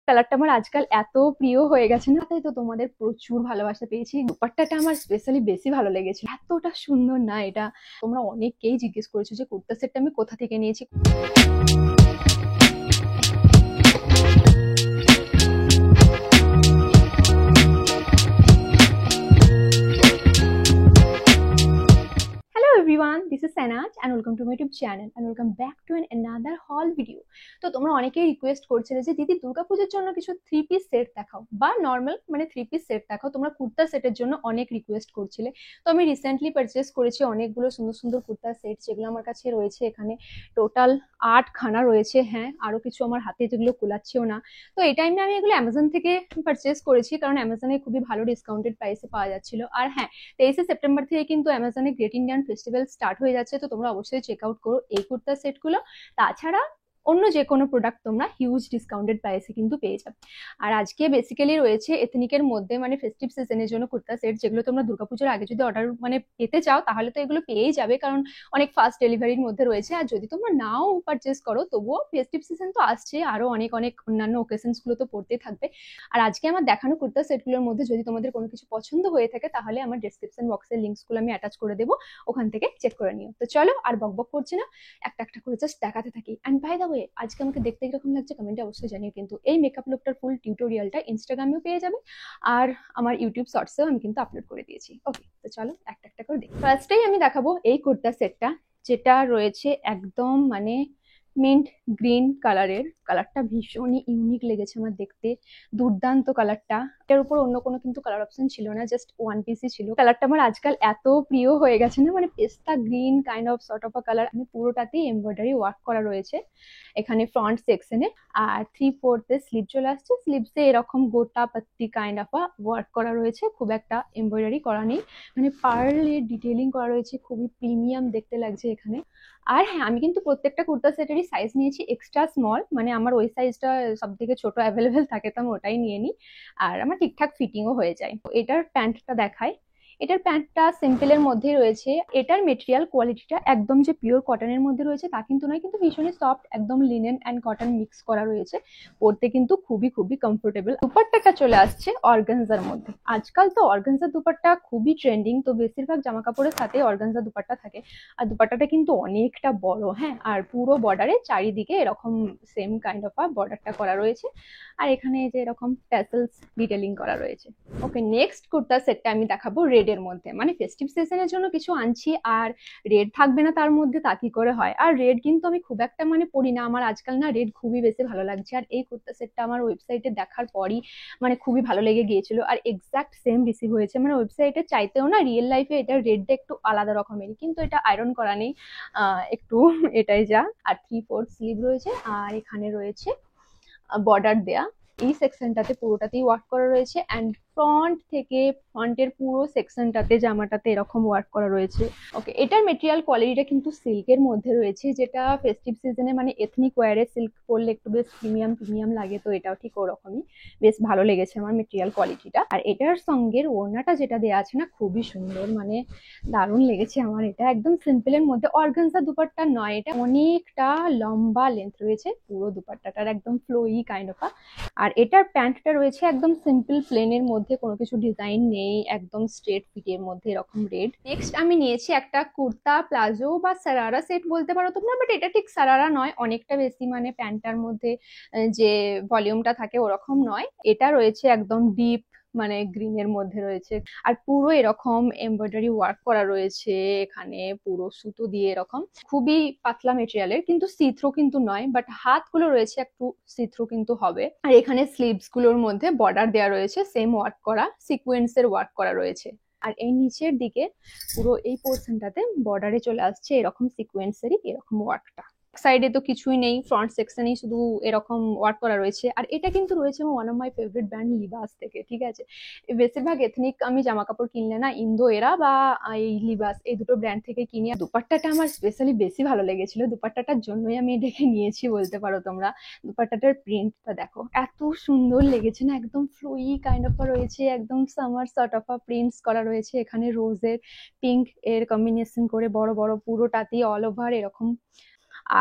কালারটা আমার আজকাল এত প্রিয় হয়ে গেছে না, তাই তো তোমাদের প্রচুর ভালোবাসা পেয়েছি। দুপাট্টাটা আমার স্পেশালি বেশি ভালো লেগেছে, এতটা সুন্দর না এটা। তোমরা অনেককেই জিজ্ঞেস করেছো যে কুর্তা সেটটা আমি কোথা থেকে নিয়েছি। Hello everyone, this is Sanaj and welcome to my YouTube channel and welcome back to another haul video. তো তোমরা অনেকেই রিকোয়েস্ট করছিলে যে দিদি দুর্গাপূজার জন্য কিছু থ্রি পিস সেট দেখাও বা নর্মাল থ্রি পিস সেট দেখাও। তোমরা কুর্তা সেটের জন্য অনেক রিকোয়েস্ট করছিলে। তো আমি রিসেন্টলি পারচেস করেছি অনেকগুলো সুন্দর সুন্দর কুর্তা সেট, যেগুলো আমার কাছে রয়েছে। এখানে টোটাল 8খানা রয়েছে। হ্যাঁ, আরো কিছু আমার হাতে যেগুলো কুলাচ্ছেও না। তো এই টাইমে আমি এগুলো অ্যামাজন থেকে পারচেস করেছি, কারণ অ্যামাজনে খুবই ভালো ডিসকাউন্টেড প্রাইসে পাওয়া যাচ্ছিল। আর হ্যাঁ, 23শে সেপ্টেম্বর থেকে কিন্তু অ্যামাজনে গ্রেট ইন্ডিয়ান ফেস্টিভ্যাল স্টার্ট হয়ে যাচ্ছে। তো তোমরা অবশ্যই চেক আউট করো এই কুর্তা সেটগুলো। তাছাড়া অন্য যে কোনো প্রোডাক্ট তোমরা হিউজ ডিসকাউন্টেড প্রাইসে কিন্তু পেয়ে যাবে। আর আজকে বেসিক্যালি রয়েছে এথনিকের মধ্যে ফেস্টিভ সিজনের জন্য কুর্তা সেট, যেগুলো তোমরা দুর্গাপুজোর আগে যদি অর্ডার পেতে চাও তাহলে তো এগুলো পেয়েই যাবে, কারণ অনেক ফাস্ট ডেলিভারির মধ্যে রয়েছে। আর যদি তোমরা নাও পারচেস করো তবুও ফেস্টিভ সিজন তো আসছে, আরো অনেক অনেক অন্যান্য ওকেশনস গুলো তো পড়তেই থাকবে। আর আজকে আমার দেখানো কুর্তা সেটগুলোর মধ্যে যদি তোমাদের কোনো কিছু পছন্দ হয়ে থাকে তাহলে আমার ডেসক্রিপশন বক্সের লিঙ্কসগুলো আমি অ্যাটাচ করে দেবো, ওখান থেকে চেক করে নিও। তো চলো আর বকবক করছি না, একটা একটা করে জাস্ট দেখাতে থাকি। অ্যান্ড বাই দ্য ওয়ে, আজকে আমাকে দেখতে কিরকম লাগছে কমেন্টে অবশ্যই জানিও। কিন্তু এই মেকআপ লুকটার ফুল টিউটোরিয়ালটা ইনস্টাগ্রামেও পেয়ে যাবে আর আমার ইউটিউব শর্টসেও আমি কিন্তু আপলোড করে দিয়েছি। ওকে, তো চলো একটা একটা করে দেখি। ফার্স্টেই আমি দেখাবো এই কুর্তা সেটটা, যেটা রয়েছে একদম মিন্ট গ্রিন কালারের। কালারটা ভীষণই ইউনিক লেগেছে আমার দেখতে, দুর্দান্ত কালারটা। এটার উপর অন্য কোনো কিন্তু কালার অপশন ছিল না, জাস্ট ওয়ান পিসই ছিল। কালারটা আমার আজকাল এত প্রিয় হয়ে গেছে না, pista green kind of sort of a colour. পুরোটাতেই এমব্রয়ডারি ওয়ার্ক করা রয়েছে এখানে ফ্রন্ট সেকশনে। আর 3/4 স্লিভ চলে আসছে, স্লিভসে এরকম গোটা পাত্তি কাইন্ড অফ আ ওয়ার্ক করা রয়েছে, খুব একটা এমব্রয়ডারি করা নেই। পার্লের ডিটেলিং করা রয়েছে, খুবই প্রিমিয়াম দেখতে লাগছে এখানে। আর হ্যাঁ, আমি কিন্তু প্রত্যেকটা কুর্তা সেটেরই সাইজ নিয়েছি এক্সট্রা স্মল, আমার ওই সাইজটা সব থেকে ছোট অ্যাভেলেবেল থাকে, তো আমি ওটাই নিয়ে নিই। আর আমার ঠিকঠাক ফিটিংও হয়ে যায়। এটার প্যান্টটা দেখায়। এটার প্যান্টটা সিম্পলের মধ্যে রয়েছে। এটার মেটেরিয়াল কোয়ালিটিটা একদম যে পিওর কটনের মধ্যে রয়েছে তা কিন্তু নয়, কিন্তু ভীষণই সফট, একদম লিনেন অ্যান্ড কটন মিক্স করা রয়েছে। পরতে কিন্তু খুবই খুবই কমফোর্টেবল। দুপাট্টাটা চলে আসছে অর্গানজার মধ্যে। আজকাল তো অর্গানজার দুপাট্টা খুবই ট্রেন্ডিং, তো বেশিরভাগ জামা কাপড়ের সাথে অর্গানজার দুপাট্টা থাকে। আর দুপাট্টাটা কিন্তু অনেকটা বড়। হ্যাঁ, আর পুরো বর্ডারে চারিদিকে এরকম সেম কাইন্ড অফ বর্ডারটা করা রয়েছে। আর এখানে যে এরকম ট্যাসেলস ডিটেলিং করা রয়েছে। ওকে, নেক্সট কুর্তা সেটটা আমি দেখাবো রেড এর মধ্যে। ফেস্টিভ সিজনের জন্য কিছু আনছি আর রেড থাকবে না তার মধ্যে, তা কি করে হয়। আর রেড কিন্তু আমি খুব একটা পরি না, আমার আজকাল না রেড খুবই বেশি ভালো লাগছে। আর এই কুর্তা সেটটা আমার ওয়েবসাইটে দেখার পরই খুবই ভালো লেগে গিয়েছিল, আর এক্সাক্ট সেম রিসিভ হয়েছে। ওয়েবসাইটে চাইতেও না রিয়েল লাইফে এটা রেডটা একটু আলাদা রকমেরই, কিন্তু এটা আয়রন করা নেই, একটু এটাই যা। আর 3/4 স্লিভ রয়েছে, আর এখানে রয়েছে বর্ডার দেয়া। এই সেকশনটাতে পুরোটাতেই ওয়ার্ক করা রয়েছে, অ্যান্ড ফ্রন্টের পুরো সেকশনটাতে জামাটাতে এরকম ওয়ার্ক করা রয়েছে। ওকে, এটার মেটেরিয়াল কোয়ালিটিটা কিন্তু সিল্কের মধ্যে রয়েছে, যেটা ফেস্টিভ সিজনে এথনিক ওয়্যারে সিল্ক পরলে একটু বেশ প্রিমিয়াম প্রিমিয়াম লাগে, তো এটাও ঠিক ওরকমই বেশ ভালো লেগেছে আমার মেটেরিয়াল কোয়ালিটিটা। আর এটার সঙ্গে ওড়নাটা যেটা দেওয়া আছে না, খুবই সুন্দর, দারুণ লেগেছে আমার। এটা একদম সিম্পলের মধ্যে, অর্গানজা দুপাট্টা নয়, এটা অনেকটা লম্বা লেন্থ রয়েছে পুরো দুপাট্টাটার, একদম ফ্লোই কাইন্ড অফ। আর এটার প্যান্টটা রয়েছে একদম সিম্পল প্লেনের মধ্যে, কোনো কিছু ডিজাইন নেই, একদম স্ট্রেট ফিটের মধ্যে এরকম রেড। নেক্সট আমি নিয়েছি একটা কুর্তা প্লাজো বা সারারা সেট বলতে পারো তোমরা, বাট এটা ঠিক সারারা নয়, অনেকটা বেশি প্যান্টটার মধ্যে যে ভলিউমটা থাকে ওরকম নয়। এটা রয়েছে একদম ডিপ গ্রিনের মধ্যে রয়েছে, আর পুরো এরকম এমব্রয়ডারি ওয়ার্ক করা রয়েছে এখানে, পুরো সুতো দিয়ে এরকম, খুবই পাতলা মেটেরিয়ালের, কিন্তু সিথ্রো কিন্তু নয়, বাট হাতগুলো রয়েছে একটু সিথ্রো কিন্তু হবে। আর এখানে স্লিভস গুলোর মধ্যে বর্ডার দেওয়া রয়েছে, সেম ওয়ার্ক করা, সিকোয়েন্সের ওয়ার্ক করা রয়েছে। আর এই নিচের দিকে পুরো এই পোর্শনটাতে বর্ডারে চলে আসছে এরকম সিকোয়েন্সেরই এরকম ওয়ার্কটা। সাইডে তো কিছুই নেই, ফ্রন্ট সেকশনেই শুধু এরকম ওয়ার্ক করা রয়েছে। আর এটা কিন্তু রয়েছে one of my favourite brand Libas থেকে, ঠিক আছে। বেশিরভাগ এথনিক আমি জামা কাপড় কিনলে না ইন্দো এরা বা এই লিবাস, এই দুটো ব্র্যান্ড থেকে কিনি। দুপাট্টাটা আমার স্পেশালি বেশি ভালো লেগেছিল, দুপাট্টাটার জন্যই আমি এটাকে নিয়েছি বলতে পারো তোমরা। দুপাট্টাটার প্রিন্টটা দেখো, এত সুন্দর লেগেছে না, একদম ফ্লোই কাইন্ড অফ রয়েছে, একদম সামার সর্ট অফ প্রিন্টস করা রয়েছে এখানে, রোজের পিঙ্ক এর কম্বিনেশন করে বড় বড় পুরোটাতেই অল ওভার এরকম।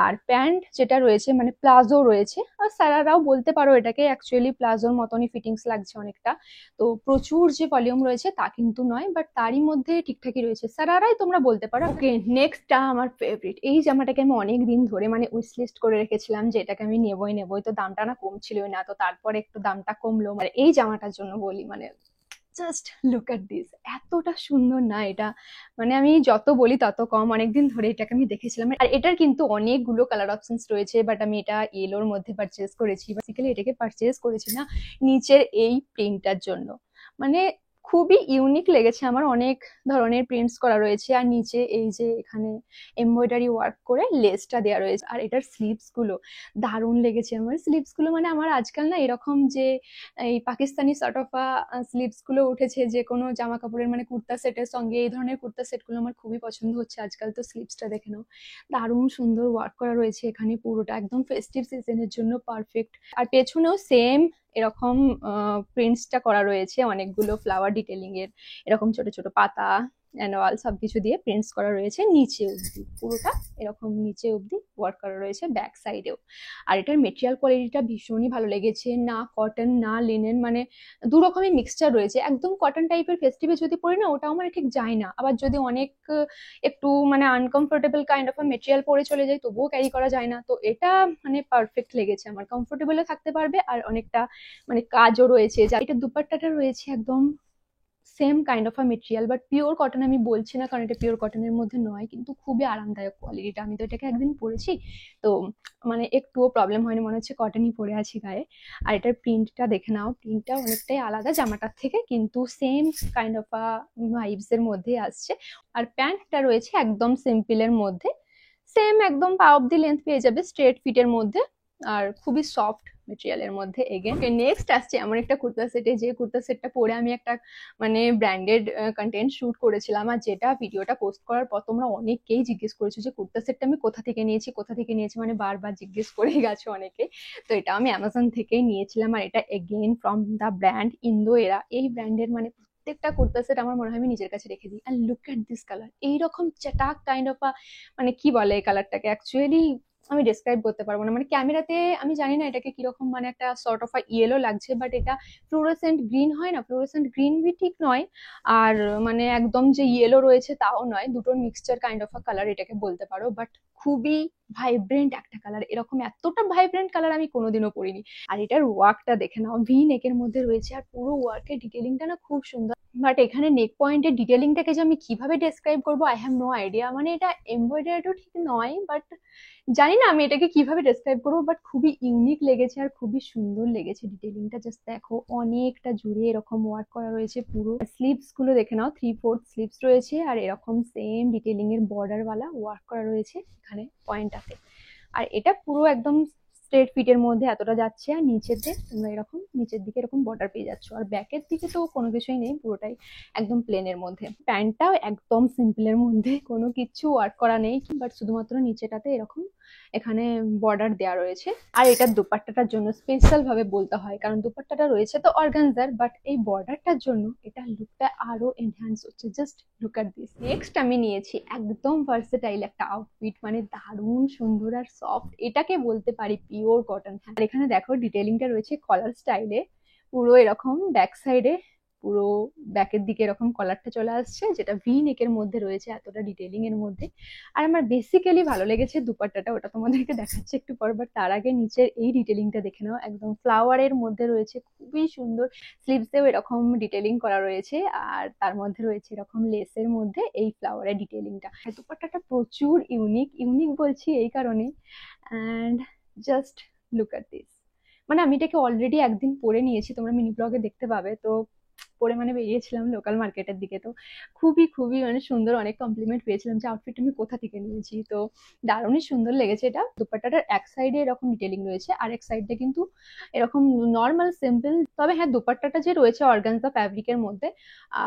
আর প্যান্ট যেটা রয়েছে মানে প্লাজো রয়েছে, আর স্যারারাও বলতে পারো এটাকে, অ্যাকচুয়ালি প্লাজোর মতনই ফিটিংস লাগছে অনেকটা। তো প্রচুর যে ভলিউম রয়েছে তা কিন্তু নয়, বাট তারই মধ্যে ঠিকঠাকই রয়েছে, স্যারারাই তোমরা বলতে পারো। ওকে, নেক্সটটা আমার ফেভারিট। এই জামাটাকে আমি অনেক দিন ধরে মানে উইশ লিস্ট করে রেখেছিলাম যে এটাকে আমি নেবই, তো দামটা না কমছিলই না, তো তারপরে একটু দামটা কমলো। মানে এই জামাটার জন্য বলি, মানে জাস্ট লুক এট দিস, এতটা সুন্দর না এটা, মানে আমি যত বলি তত কম। অনেকদিন ধরে এটাকে আমি দেখেছিলাম, আর এটার কিন্তু অনেকগুলো কালার অপশনস রয়েছে, বাট আমি এটা ইয়েলোর মধ্যে পারচেজ করেছি। বেসিক্যালি এটাকে পারচেজ করেছি না নিচের এই প্রিন্টটার জন্য, মানে খুবই ইউনিক লেগেছে আমার। অনেক ধরনের প্রিন্টস করা রয়েছে, আর নিচে এই যে এখানে এমব্রয়ডারি ওয়ার্ক করে লেসটা দেওয়া রয়েছে, আর এটার স্লিভস গুলো দারুণ লেগেছে আমার। স্লিভস গুলো মানে আমার আজকাল না এরকম যে এই পাকিস্তানি সর্ট অফ স্লিভস গুলো উঠেছে যে কোনো জামা কাপড়ের, মানে কুর্তা সেটের সঙ্গে এই ধরনের কুর্তা সেট গুলো আমার খুবই পছন্দ হচ্ছে আজকাল। তো স্লিভসটা দেখে নাও, দারুণ সুন্দর ওয়ার্ক করা রয়েছে এখানে, পুরোটা একদম ফেস্টিভ সিজনের জন্য পারফেক্ট। আর পেছনেও সেম এরকম প্রিন্টসটা করা রয়েছে, অনেকগুলো ফ্লাওয়ার ডিটেলিং এর এরকম ছোট ছোট পাতা অ্যান্ড অল সবকিছু দিয়ে প্রিন্টস করা রয়েছে নিচে অবধি, পুরোটা এরকম নিচে অবধি ওয়ার্ক করা রয়েছে ব্যাক সাইডেও। আর এটার মেটেরিয়াল কোয়ালিটিটা ভীষণই ভালো লেগেছে, না কটন না লিনেন, মানে দু রকমের মিক্সচার রয়েছে। একদম কটন টাইপের ফেস্টিভে যদি পরি না ওটাও মানে ঠিক যায় না, আবার যদি অনেক একটু মানে আনকমফোর্টেবল কাইন্ড অফ মেটেরিয়াল পরে চলে যায় তবুও ক্যারি করা যায় না। তো এটা মানে পারফেক্ট লেগেছে আমার, কমফোর্টেবলও থাকতে পারবে আর অনেকটা মানে কাজও রয়েছে। যা এটা দুপাট্টাটা রয়েছে একদম same kind of a material, but pure cotton আমি বলছি না কারণ এটা পিওর কটনের মধ্যে নয়, কিন্তু খুবই আরামদায়ক কোয়ালিটিটা। আমি তো এটাকে একদিন পরেছি, তো মানে একটুও প্রবলেম হয়নি, মনে হচ্ছে কটনই পরে আছি গায়ে। আর এটার প্রিন্টটা দেখে নাও, প্রিন্টটা অনেকটাই আলাদা জামাটার থেকে, কিন্তু same kind of a vibes এর মধ্যে আসছে। আর প্যান্টটা রয়েছে একদম সিম্পলের মধ্যে, সেম একদম পা অব্দি লেন্থ পেয়ে যাবে, স্ট্রেট ফিটের মধ্যে, আর খুবই সফট মেটেরিয়ালের মধ্যে। এগেন নেক্সট আসছে এমন একটা কুর্তা সেটে, যে কুর্তা সেটটা পরে আমি একটা মানে ব্র্যান্ডেড কন্টেন্ট শুট করেছিলাম, আর যেটা ভিডিওটা পোস্ট করার পর তোমরা অনেকেই জিজ্ঞেস করেছো যে কুর্তা সেটটা আমি কোথা থেকে নিয়েছি, মানে বারবার জিজ্ঞেস করে গেছো অনেকে। তো এটা আমি অ্যামাজন থেকেই নিয়েছিলাম, আর এটা again from the brand Indo এরা। এই ব্র্যান্ডের মানে প্রত্যেকটা কুর্তা সেট আমার মনে হয় আমি নিজের কাছে রেখে দিই। আর লুক এট দিস কালার, এইরকম চাটাক কাইন্ড অফ মানে কি বলে এই কালারটাকে, অ্যাকচুয়ালি আমি ডেসক্রাইব করতে পারবো না। মানে ক্যামেরাতে আমি জানি না এটাকে কিরকম, মানে একটা সর্ট অফ ইয়েলো লাগছে, বাট এটা ফ্লোরোসেন্ট গ্রিন হয় না, ফ্লোরোসেন্ট গ্রিন বি ঠিক নয়, আর মানে একদম যে ইয়েলো রয়েছে তাও নয়, দুটোর mixture kind of a colour এটাকে বলতে পারো। বাট খুবই ভাইব্রেন্ট একটা কালার, এরকম এতটা ভাইব্রেন্ট কালার আমি কোনোদিনও পরিনি। আর এটার ওয়ার্কটা দেখে নাও, ভি নেকের মধ্যে রয়েছে, আর পুরো ওয়ার্কের ডিটেলিংটা না খুব সুন্দর। বাট এখানে নেক পয়েন্টের ডিটেলিংটাকে যে আমি কিভাবে ডেসক্রাইব করবো আই হ্যাভ নো আইডিয়া। মানে এটা এমব্রয়ডারিও ঠিক নয়, বাট জানি না আমি এটাকে কিভাবে ডেসক্রাইব করবো, বাট খুবই ইউনিক লেগেছে আর খুবই সুন্দর লেগেছে ডিটেলিংটা। জাস্ট দেখো অনেকটা জুড়ে এরকম ওয়ার্ক করা রয়েছে, পুরো স্লিভস গুলো দেখে নাও, 3/4 স্লিভস রয়েছে, আর এরকম সেম ডিটেলিং এর বর্ডার ওয়ালা ওয়ার্ক করা রয়েছে এখানে পয়েন্টটাতে। আর এটা পুরো একদম স্ট্রেট ফিটের মধ্যে এতটা যাচ্ছে, আর নিচের দিকে তোমরা এরকম নিচের দিকে এরকম বর্ডার পেয়ে যাচ্ছ, আর ব্যাকের দিকে তো কোনো কিছুই নেই, পুরোটাই একদম প্লেনের মধ্যে। প্যান্টটাও একদম সিম্পলের মধ্যে, কোনো কিছু ওয়ার্ক করা নেই, বাট শুধুমাত্র নিচেটাতে এরকম এখানে বর্ডার দেওয়া রয়েছে। আর এটার দুপাট্টাটার জন্য স্পেশাল ভাবে বলতে হয়, কারণ দুপাট্টাটা রয়েছে তো অর্গানজার, বাট এই বর্ডারটার জন্য এটা লুকটা আরো এনহ্যান্স হচ্ছে। Just look at this. Next আমি নিয়েছি একদম ভার্সেটাইল একটা আউটফিট, মানে দারুণ সুন্দর আর সফট, এটাকে বলতে পারি পিওর কটন। আর এখানে দেখো ডিটেলিংটা রয়েছে কলার স্টাইলে, পুরো এরকম ব্যাক সাইডে পুরো ব্যাকের দিকে এরকম কলারটা চলে আসছে, যেটা ভি নেকের মধ্যে রয়েছে এতটা ডিটেলিং এর মধ্যে। আর আমার বেসিক্যালি ভালো লেগেছে দুপাট্টাটা, ওটা তোমাদেরকে দেখাচ্ছে একটু পর, বাট তার আগে নিচের এই ডিটেলিংটা দেখে নাও, একদম ফ্লাওয়ারের মধ্যে রয়েছে, খুবই সুন্দর। স্লিভসেও এরকম ডিটেলিং করা রয়েছে, আর তার মধ্যে রয়েছে এরকম লেসের মধ্যে এই ফ্লাওয়ারের ডিটেলিংটা। দুপাট্টাটা প্রচুর ইউনিক, ইউনিক বলছি এই কারণে, and just look at this. মানে আমি এটাকে অলরেডি একদিন পরে নিয়েছি, তোমরা মিনি ব্লগে দেখতে পাবে। তো পরে মানে বেরিয়েছিলাম লোকাল মার্কেটের দিকে, তো খুবই খুবই মানে সুন্দর, অনেক কমপ্লিমেন্ট পেয়েছিলাম যে আউটফিট আমি কোথা থেকে নিয়েছি। তো দারুণই সুন্দর লেগেছে এটা। দুপাট্টাটার এক সাইডে এরকম ডিটেলিং রয়েছে, আর এক সাইডে কিন্তু এরকম নর্মাল সিম্পল। তবে হ্যাঁ, দুপাট্টাটা যে রয়েছে অর্গানজা ফ্যাব্রিকের মধ্যে,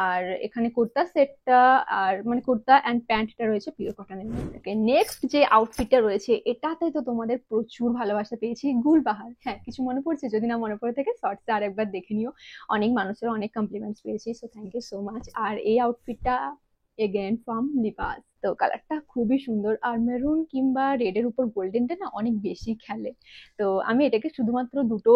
আর এখানে কুর্তা সেটটা আর মানে কুর্তা অ্যান্ড প্যান্টটা রয়েছে পিওর কটনের মধ্যে। নেক্সট যে আউটফিটটা রয়েছে এটাতে তো তোমাদের প্রচুর ভালোবাসা পেয়েছি, গুলবাহার। হ্যাঁ, কিছু মনে পড়ছে? যদি না মনে পড়ে থাকে শর্টসে আর একবার দেখে নিও, অনেক মানুষের অনেক কমপ্লিমেন্টস পেয়েছি, so thank you so much. আর এই আউটফিটটা এগেন ফ্রম লিভাস। তো কালারটা খুবই সুন্দর, আর মেরুন কিংবা রেডের উপর গোল্ডেনটা না অনেক বেশি খেলে। তো আমি এটাকে শুধুমাত্র দুটো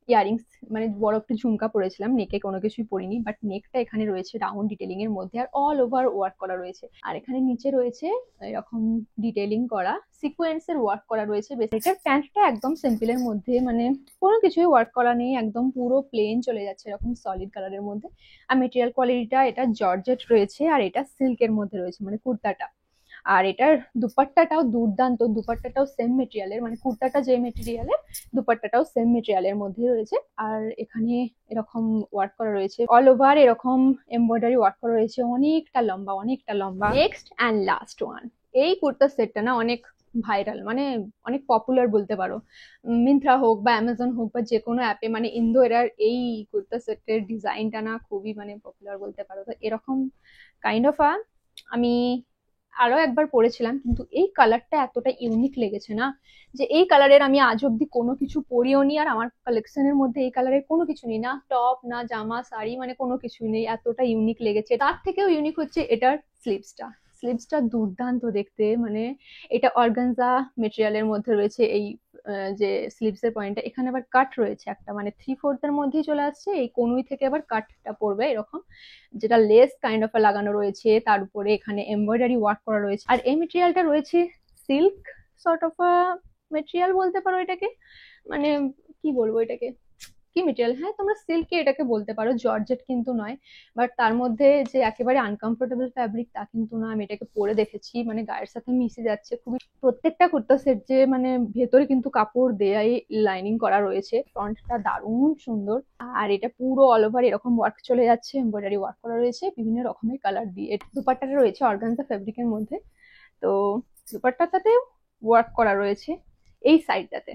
ইয়ারিংস মানে বড় একটা ঝুমকা পরেছিলাম, নেকে কোনো কিছুই পরিনি, বাট নেকটা এখানে রয়েছে রাউন্ড ডিটেলিং এর মধ্যে, আর অল ওভার ওয়ার্ক করা রয়েছে। আর এখানে নিচে রয়েছে এরকম ডিটেলিং করা সিকোয়েন্স এর ওয়ার্ক করা রয়েছে। এটার প্যান্টটা একদম সিম্পলের মধ্যে, মানে কোনো কিছুই ওয়ার্ক করা নেই, একদম পুরো প্লেন চলে যাচ্ছে এরকম সলিড কালারের মধ্যে। আর মেটেরিয়াল কোয়ালিটিটা এটা জর্জেট রয়েছে, আর এটা সিল্কের মধ্যে রয়েছে মানে কুর্তাটা। আর এটার দুপাট্টাটাও দুর্দান্ত, দুপাট্টাটাও সেম মেটেরিয়ালের, মানে কুর্তাটা যে মেটেরিয়ালের দুপাট্টাটাও সেম মেটেরিয়ালের মধ্যে রয়েছে। আর এখানে এরকম ওয়ার্ক করা রয়েছে, অল ওভার এরকম এমব্রয়ডারি ওয়ার্ক করা রয়েছে, অনেকটা লম্বা অনেকটা লম্বা। নেক্সট অ্যান্ড লাস্ট ওয়ান, এই কুর্তার সেটটা না অনেক ভাইরাল, মানে অনেক পপুলার বলতে পারো। মিন্ত্রা হোক বা অ্যামাজন হোক বা যে কোনো অ্যাপে, মানে ইন্দো এরার এই কুর্তা সেটের ডিজাইনটা না খুবই মানে পপুলার বলতে পারো। তো এরকম কাইন্ড অফ আমি আরো একবার পরেছিলাম, কিন্তু এই কালারটা এতটা ইউনিক লেগেছে না, যে এই কালারের আমি আজ অব্দি কোনো কিছু পরিও নি, আর আমার কালেকশনের মধ্যে এই কালারের কোনো কিছু নেই, না টপ না জামা শাড়ি, মানে কোনো কিছুই নেই, এতটা ইউনিক লেগেছে। তার থেকেও ইউনিক হচ্ছে এটার স্লিভসটা। স্লিভসটা দুর্দান্ত দেখতে, মানে এটা অর্গানজা মেটেরিয়ালের মধ্যে রয়েছে এই যে স্লিভস এর পয়েন্টটা, এখানে আবার কাট রয়েছে একটা, মানে 3/4 এর মধ্যেই চলে আসছে, এই কনুই থেকে আবার কাটটা পড়বে এরকম, যেটা লেস কাইন্ড অফ লাগানো রয়েছে, তার উপরে এখানে এমব্রয়ডারি ওয়ার্ক করা রয়েছে। আর এই মেটেরিয়ালটা রয়েছে সিল্ক সর্ট অফ মেটেরিয়াল বলতে পারো এটাকে, মানে কি বলবো এটাকে, কি মেটেরিয়াল, হ্যাঁ তোমরা সিল্কি এটাকে বলতে পারো, জর্জেট কিন্তু নয়। বাট তার মধ্যে যে একেবারে আনকমফোর্টেবল ফ্যাব্রিক তা কিন্তু না, আমি এটাকে পরে দেখেছি, মানে গায়ের সাথে মিশে যাচ্ছে খুবই। প্রত্যেকটা কুর্তা সেট যে মানে ভেতরে কিন্তু কাপড় দেয়াই লাইনিং করা রয়েছে, ফ্রন্টটা দারুণ সুন্দর। আর এটা পুরো অল ওভার এরকম ওয়ার্ক চলে যাচ্ছে, এমব্রয়ডারি ওয়ার্ক করা রয়েছে বিভিন্ন রকমের কালার দিয়ে। দুপাট্টাটা রয়েছে অর্গানজা ফ্যাব্রিকের মধ্যে, তো দুপাট্টাটাতে ওয়ার্ক করা রয়েছে এই সাইডটাতে।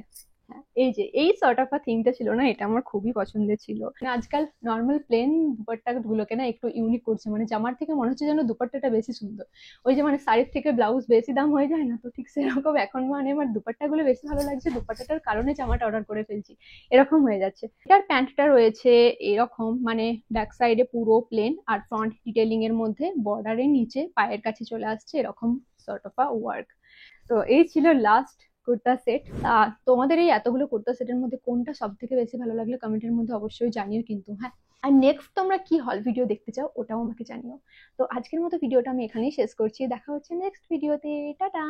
হ্যাঁ, এই যে এই সর্ট অফ থিংটা ছিল না, এটা আমার খুবই পছন্দের ছিল। মানে আজকাল নর্মাল প্লেন দুপাট্টা গুলোকে না একটু ইউনিক করছে, মানে জামার থেকে মনে হচ্ছে যেন দুপাট্টাটা বেশি সুন্দর। ওই যে মানে শাড়ির থেকে ব্লাউজ বেশি দাম হয়ে যায় না, তো ঠিক সেরকম এখন মানে আমার দুপাট্টা গুলো বেশি ভালো লাগছে, দুপাট্টাটার কারণে জামাটা অর্ডার করে ফেলছি, এরকম হয়ে যাচ্ছে। এটার প্যান্টটা রয়েছে এরকম, মানে ব্যাক সাইডে পুরো প্লেন, আর ফ্রন্ট ডিটেলিং এর মধ্যে বর্ডারের নিচে পায়ের কাছে চলে আসছে এরকম সর্ট অফ ওয়ার্ক। তো এই ছিল লাস্ট কুর্তা সেট। তোমাদের এই এতগুলো কুর্তা সেটের মধ্যে কোনটা সব থেকে বেশি ভালো লাগলো কমেন্টের মধ্যে অবশ্যই জানিও কিন্তু, হ্যাঁ। আর নেক্সট তোমরা কি হল ভিডিও দেখতে চাও ওটাও আমাকে জানিও। তো আজকের মতো ভিডিওটা আমি এখানেই শেষ করছি, দেখা হচ্ছে নেক্সট ভিডিওতে, টাটা।